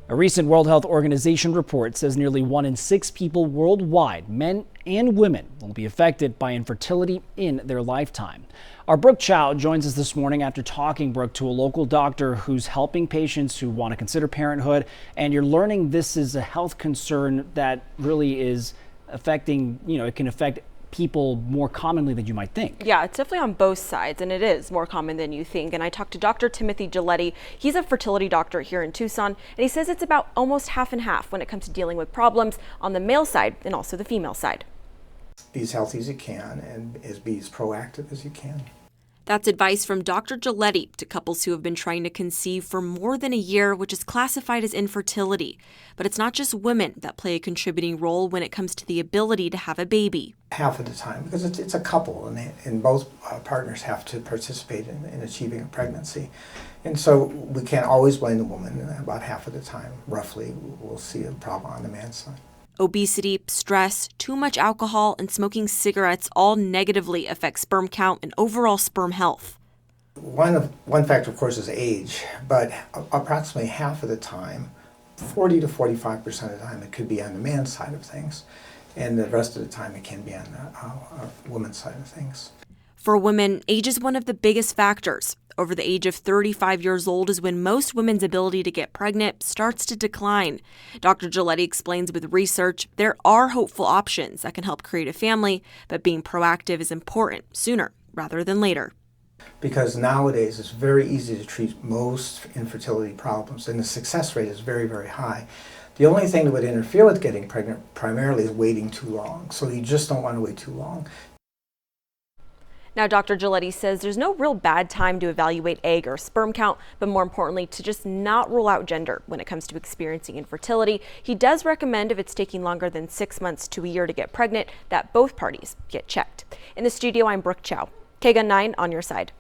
A recent World Health Organization report says nearly 1 in 6 people worldwide, men and women, will be affected by infertility in their lifetime. Our Brooke Chow joins us this morning after talking, Brooke, to a local doctor who's helping patients who want to consider parenthood. And you're learning this is a health concern that really is affecting, it can affect people more commonly than you might think. Yeah, it's definitely on both sides, and it is more common than you think. And I talked to Dr. Timothy Giletti. He's a fertility doctor here in Tucson, and he says it's about almost half and half when it comes to dealing with problems on the male side and also the female side. Be as healthy as you can and be as proactive as you can. That's advice from Dr. Giletti to couples who have been trying to conceive for more than a year, which is classified as infertility. But it's not just women that play a contributing role when it comes to the ability to have a baby. Half of the time, because it's a couple, and both partners have to participate in achieving a pregnancy. And so we can't always blame the woman. About half of the time, roughly, we'll see a problem on the man's side. Obesity, stress, too much alcohol, and smoking cigarettes all negatively affect sperm count and overall sperm health. One factor, of course, is age, but approximately half of the time, 40 to 45% of the time, it could be on the man's side of things, and the rest of the time it can be on the woman's side of things. For women, age is one of the biggest factors. Over the age of 35 years old is when most women's ability to get pregnant starts to decline. Dr. Giletti explains with research there are hopeful options that can help create a family, but being proactive is important sooner rather than later. Because nowadays it's very easy to treat most infertility problems, and the success rate is very, very high. The only thing that would interfere with getting pregnant primarily is waiting too long. So you just don't want to wait too long. Now, Dr. Giletti says there's no real bad time to evaluate egg or sperm count, but more importantly, to just not rule out gender when it comes to experiencing infertility. He does recommend if it's taking longer than 6 months to a year to get pregnant, that both parties get checked. In the studio, I'm Brooke Chow, KGUN 9 on your side.